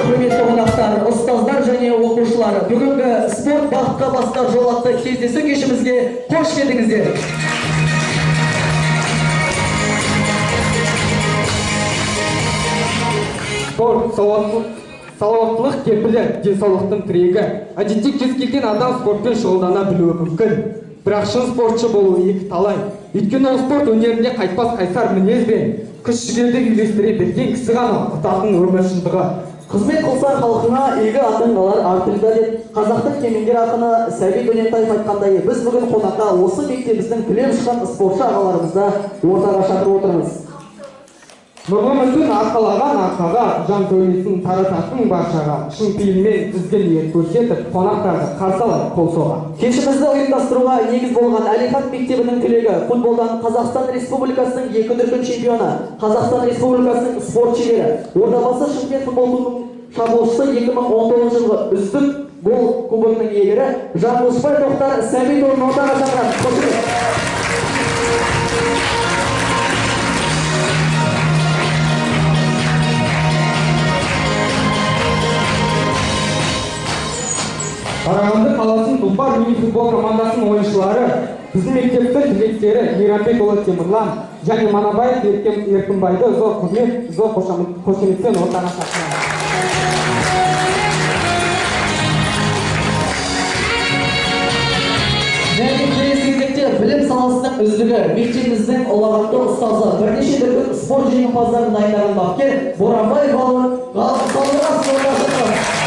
құрметті қонақтар, ұстаздар және оқушылар, бүгінгі спорт бақытқа бастар жол атты кездесу кешімізге қош келдіңіздер. Спорт салауаттылық кепілі, денсаулықтың тірегі. Әдетте кез келген адам спортпен шұғылдана білуі мүмкін. Бірақ шын спортшы болу екі талай. Өйткені ол спорт өнерінде қайтпас қайсар мінез бен күш-жігерді үйлестіре берген кісі ғана ұтатын өмір шындығы. Қызмет қылса халқына игі атын қалар артында деп қазақтың кемеңгер ақыны Сәбит Дөнентаев айтқандай, біз бүгін қонаққа осы мектебіміздің түлеп шыққан спортшы ағаларымызды ортаға шақырып отырмыз. Нұрлымыздың арқалаған арқаға, жан төбесін тарататын баршаға, шын пейілмен ізгі ниет көрсетіп, қонақтарды қарсы алып қол соға. Кешімізді ұйымдастыруға негіз болған Әлихан мектебінің түлегі, футболдан Қазақстан Республикасының 2 дүркін чемпионы, Қазақстан Республикасының спорт шебері, Ордабасы Шымкент футбол клубының шабуылшысы 2019 жылғы үздік гол кубогының иегері Жандосбай Тоқтар Сәбитұлын ортаға шақырамыз. Қарағанды қаласының Тұлпар мини-футбол командасының ойыншылары, біздің мектептің түлектері Мейрамбекұлы Темірлан және Манабаев Еркінбайды зор құрмет, зор қошеметпен ортаға шақырамыз. Және келесі кезекте білім саласының үздігі, мектебіміздің ұлағатты ұстазы, бірнеше дүркін спорт жеңімпаздарын дайындаған бапкер Боранбай Балдырға спортқа шақырамыз.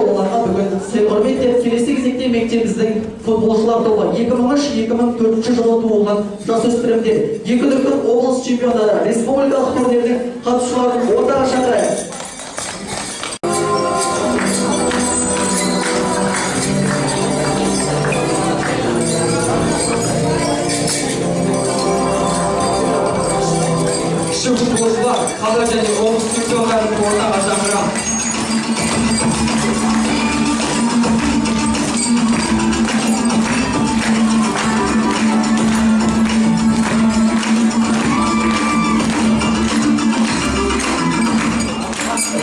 оларға бүгін сый құрметтеп келесі кезекте мектебіміздің футболшылар тобы 2003-2004 жылы туылған жасөспірімдер екі дүркін облыс чемпиондары республикалық турнирдің қатысушыларын ортаға шақырайық. Кіші футболшылар қала және облыс чемпиондарын ортаға шақырамын.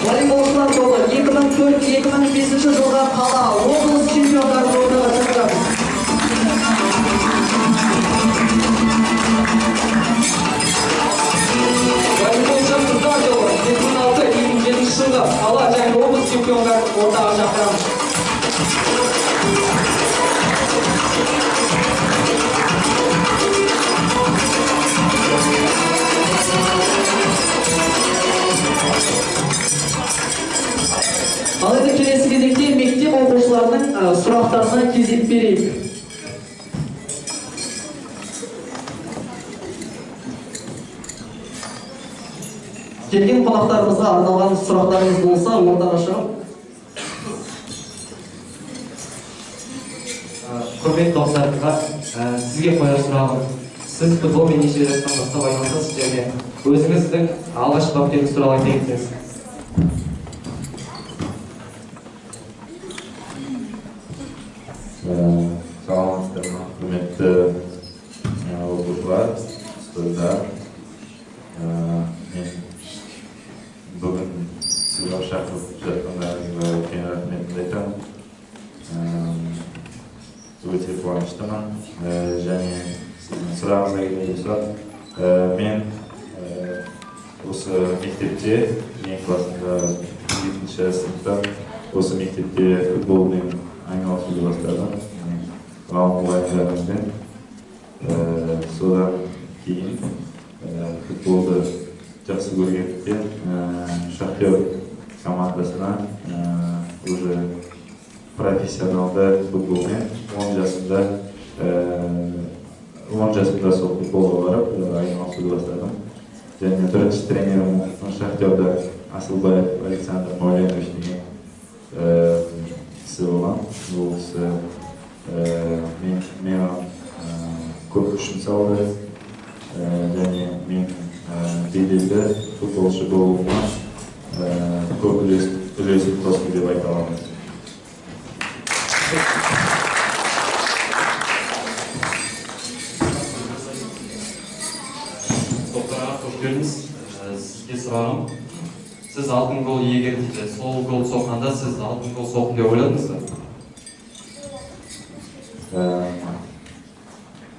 Волейболшылар тобы 2004-2005 жылға қала облыс чемпиондарын ортаға шақырамыз. Волейболшы қыздар тобы 2006-2007 жылғы қала және облыс чемпиондарын ортаға шақырамыз. Алайда келесі кезекте мектеп оқушыларының сұрақтарына кезек берейік. Келген қонақтарымызға арналған сұрақтарыңыз болса, ортаға шығып. Құрметті достарымызға, сізге қояр сұрағым. Сіз футболмен неше жастан бастап айналысасыз және өзіңіздің алғашқы бапкеріңіз туралы айта кетсеңіз. Саламатсыздар ма, құрметті оқушылар, ұстаздар. Мен бүгін сізге шақырып жатқандарыңызға үлкен рахметімді айтамын. Өте қуаныштымын және сіздің сұрағыңызға келген болсақ, мен осы мектепте ең классында 2-ші сыныпта осы мектепте футболмен айналысуды бастадым. Ғалым мұғалімдерімізбен. Содан кейін футболды жақсы көргендіктен Шахтер командасына уже профессионалды футболмен 10 жасымда сол футболға барып айналысуды бастадым. Және бірінші тренерім Шахтерда Асылбаев Александр Мауленович деген кісі болған. Ол кісі мен көп күшін салды және мен беделді футболшы болуыма көп үлесін қосты деп айта аламын. Топтарға қош келдіңіз. Сізге сұрағым. Сіз алтын гол иегері дейді. Сол гол соққанда сіз алтын гол соқтым деп ойладыңыз ба?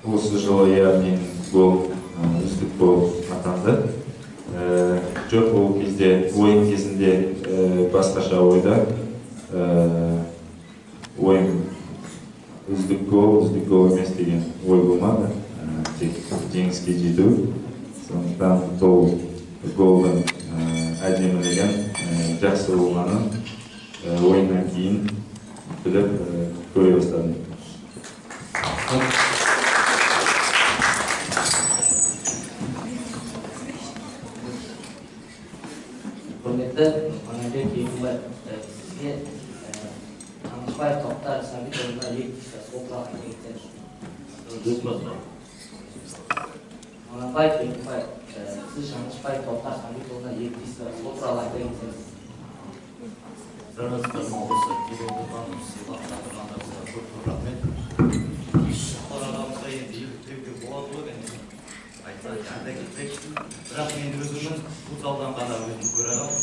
Осы жылы мен гол үздік болып атанды. Жоқ, ол кезде ойын кезінде басқаша ойда. Ойын үздік гол емес деген ой болмады. Тек жеңіске жету. Сондықтан сол голдың әдемілеген жақсы болғанын ойыннан кейін біліп көре бастадым. Құрметті Манабек Егінбай, сізге Шаңғышбаев тоқтар Сәбит орнына екі сол туралы айта кетсеңіз. Манабек Егінбай, сіз Шаңғышбаев тоқтар Сәбит орнына екі сол туралы айта кетсеңіз. Сіздеріңіздің облысы келіп сыйлап шақырғандарыңызға көп рахмет. Қорағамызға енді еліктеуге болады ғой, айта кетсек. Бірақ мен өзімнің футзалдан ғана өзім көре аламын.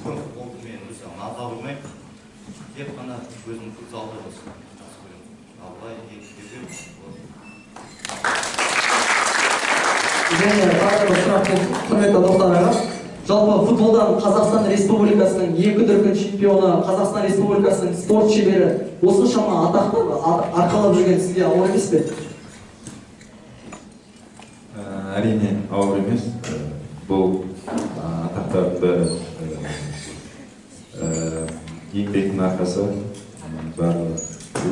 Көп футболды мен өзім алға қоймаймын. Тек қана өзім футзалды болсын. Алға екіге Және тағы бір сұрақпен құрметті достар аға. Жалпы футболдан Қазақстан Республикасының екі дүркін чемпионы, Қазақстан Республикасының спорт шебері осыншама атақты арқалап жүрген сізге ауыр емес пе? Әрине ауыр емес. Бұл атақтардың бәрі еңбектің арқасы барлығы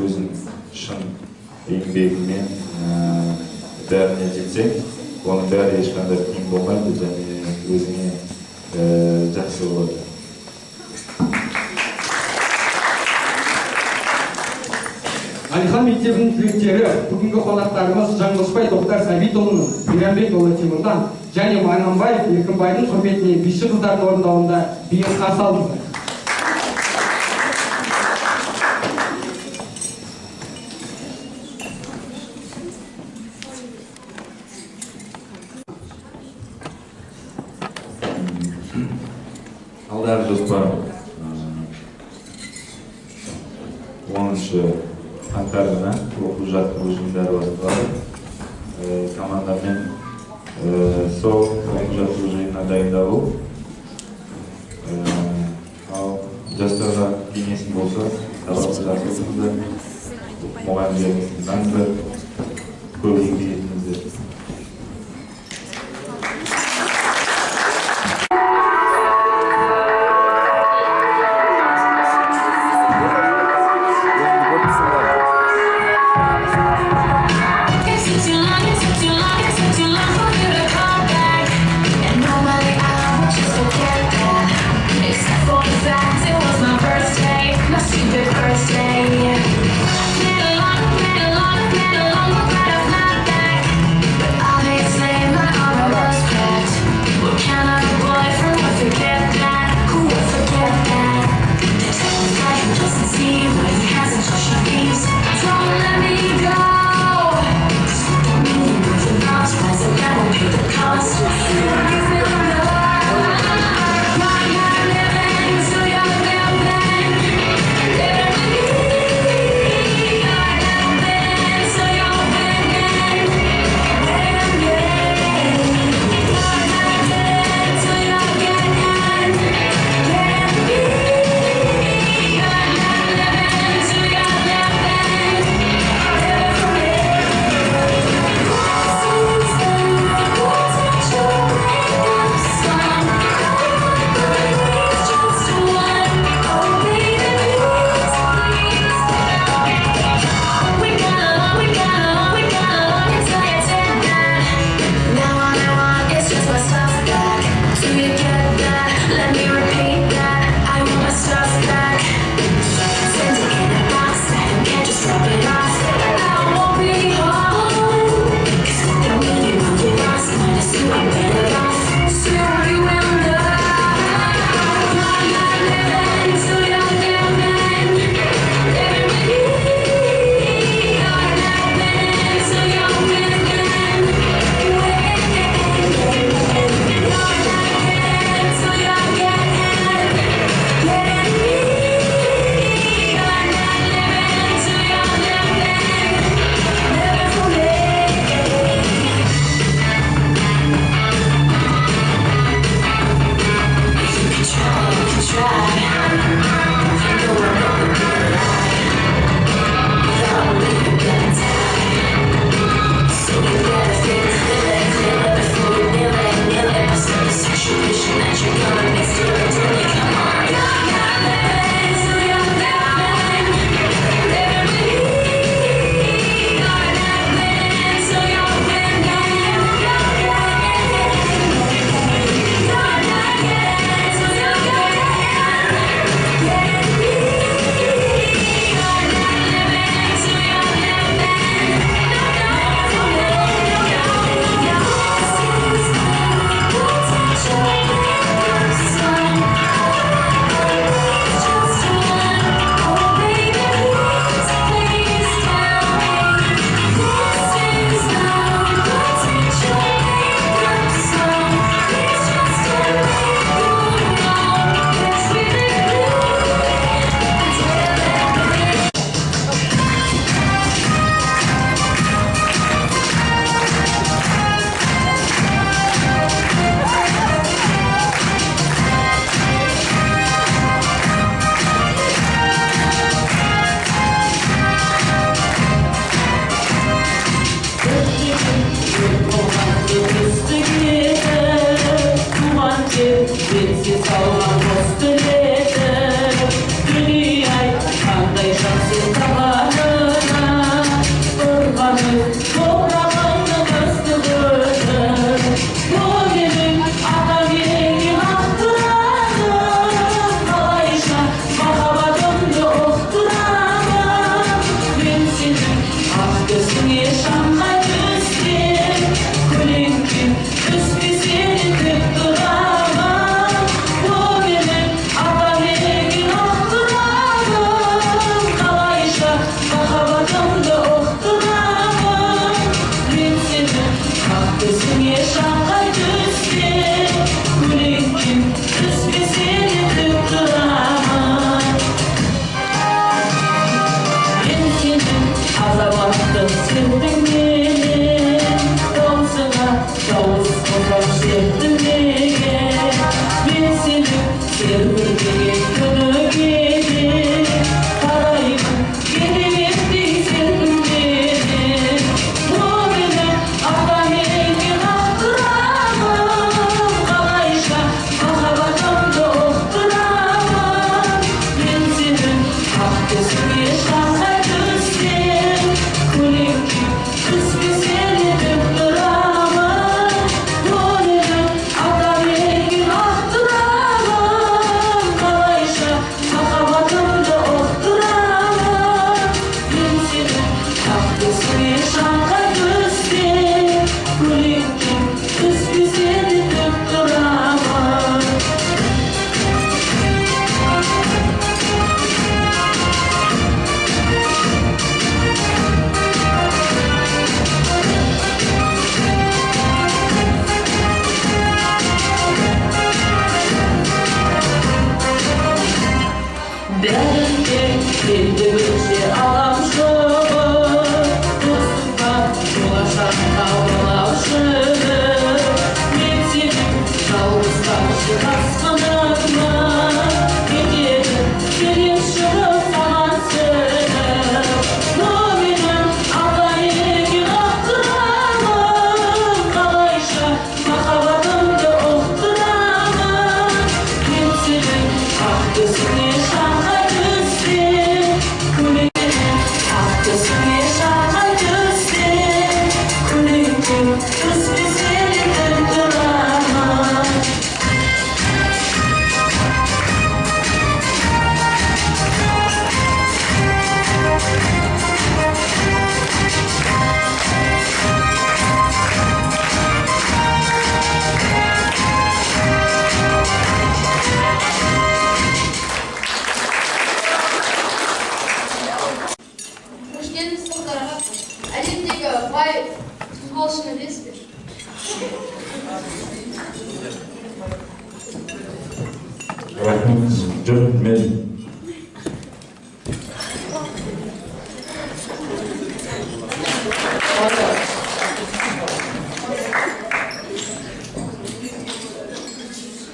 өзінің шын еңбегімен бәріне жетсең, оның бәрі ешқандай қиын болмайды және өзіңе жақсы болады. Әлихан мектебінің түлектері бүгінгі қонақтарымыз Жаңылышбай Тоқтар Сәбитұлының, Мейрамбекұлы Тимурдан және Майманбаев Еркінбайдың құрметіне биші қыздардың орындауында биін қарсы алды. Алдағы жоспар 10 қаңтар күні оқу жаттығу жиындары басталады. Командамен сол оқу жаттығу жиынына дайындалу. Ал жастарға кеңесім болса, сабақты жақсы оқыңыздар, мұғалімдеріңізді тыңдаңыздар, көп еңбек етіңіздер. First day, yeah. Been a long, but I fly back. Рахмет. Жоқ, мен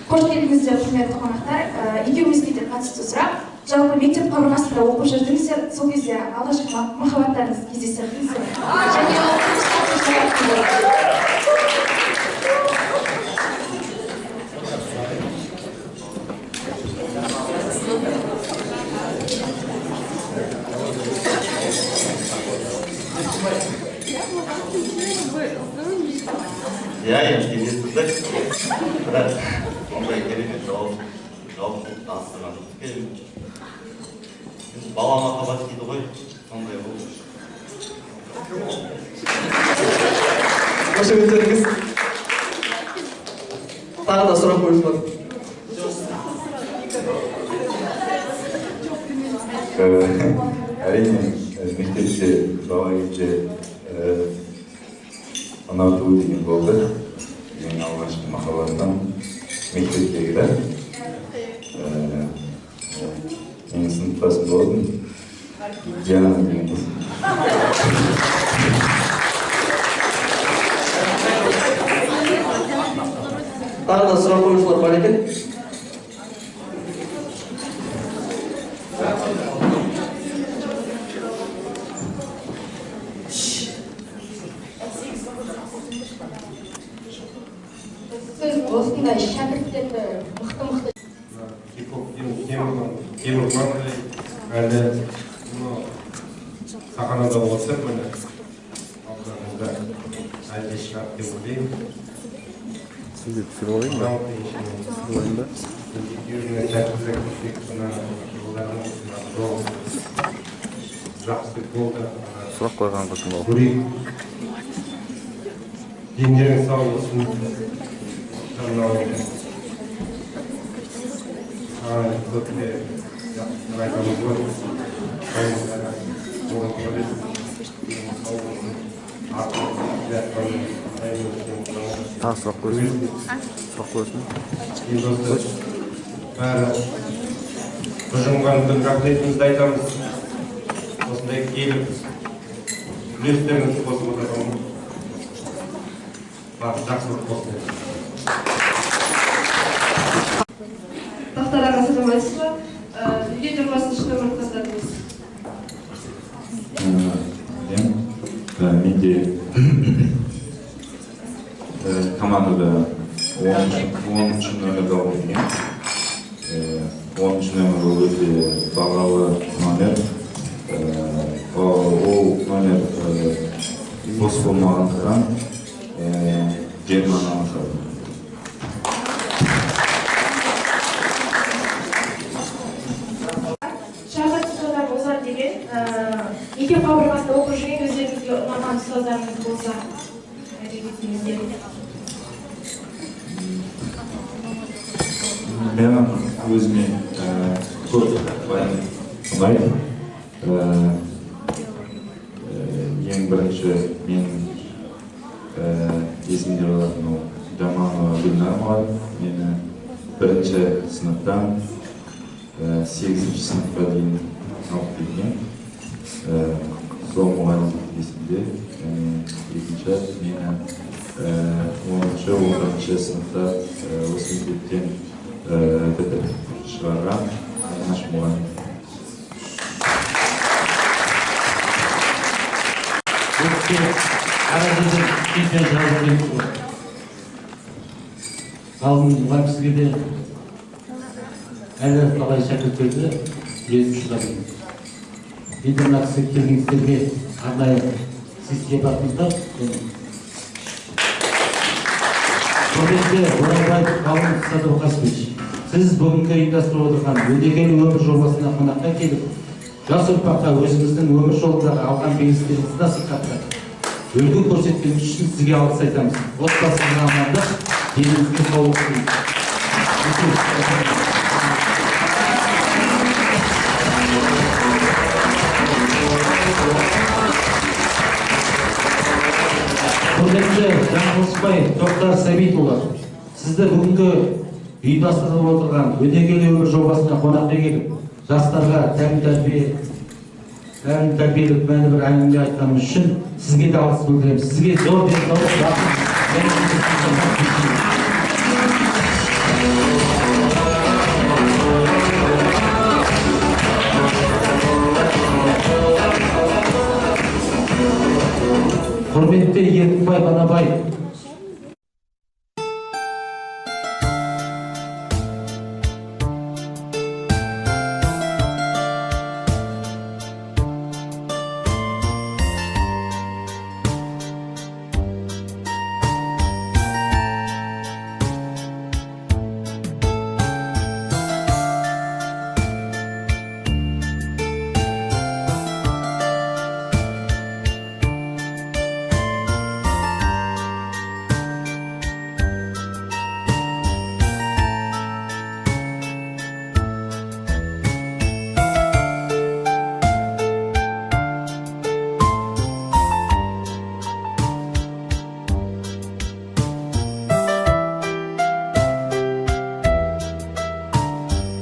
Қош келдіңіздер, құрметті қонақтар. Екеумізге де қатысты сұрақ. Жалпы мектеп қабырғасында оқып жүрдіңіздер, сол кезде алғашқы махаббаттарыңыз кездестірдіңіздер. Және ол енді кездестірдік. Бірақ ондай керемет жауаптылықты астырған жоқ. Бала махаббат дейді ғой, сондай болды. Қош келдіңіз. Тағы да сұрақ қойыңыз бар. әрине мектепте бала кезде ұнату деген болды. Ең алғашқы махаббатым мектептегі. Менің сыныптасым болатын Диана деген қыз. Тағы да сұрақ қойушылар бар екен. сіз осындай шәкірттерді мықты кейбір маңдай әлі сахнада болса міне алдымызда әлде шығады деп ойлаймын. Сізді түсіріп алайын ба? Түсіріп алайын ба? Өзіне сәттілік жақсы болды. Сұрақ қойған қыздың ол. Көрейік. Дендерің сау болсын. Көпте айтамыз ғой. Тағы сұрақ қойсын. Сұрақ қойсын. Бәрі ұжымға рахметімізді айтамыз. Осындай келіп үлестеріңізді қосып отырған жақсылық болсын. тақтадағы сәлеметсіз ба? Неге 20-шы нөмірді таңдадыңыз? Менде командада 10-шы нөмірді алып жүрген. 10 номер ол өте бағалы номер. Ол номер бос болмағандықтан Герман алынды. Шағырт ұстаздар болса деген, мектеп қабырғасында оқып жүрген өздеріңізге ұнаған ұстаздарыңыз болса, айтыңыздар. Менің өзіме көп ұнайды. Ең бірінші мен есімде қалатын ол Жаманова Гүлнар мұғалім. Мені бірінші сыныптан 8-ші сыныпқа дейін алып келген. Сол мұғалім есімде. Екінші мені 10-ші, 11-ші сыныпта осы мектептен бітіріп шығарған наш мұғалім. Ғалым мұғалім сізге де әлі талай шәкірттерді езіп шығарады. Енді мына кісі келгендерге арнайы сізге бақыңыздар. Құрметті Оразбаев Ғалым Садуақасович, сіз бүгінгі ұйымдастырып отырған өнегелі өмір жобасына қонаққа келіп, жас ұрпаққа өзіңіздің өмір жолындағы алған белестеріңізді насихаттап, үлгі көрсеткеніңіз үшін сізге алғыс айтамыз. Отбасыңызға амандық, деніңізге саулық тілейміз. Құрметті Жаңылысбай Тоқтар Сәбитұлы, сізді бүгінгі ұйымдастырылып отырған өнегелі өмір жобасына қонаққа келіп, жастарға тәрбиелік мәні бір әңгіме айтқаныңыз үшін сізге де алғыс білдіреміз. Сізге зор денсаулық, құрметті Еркінбай Банабай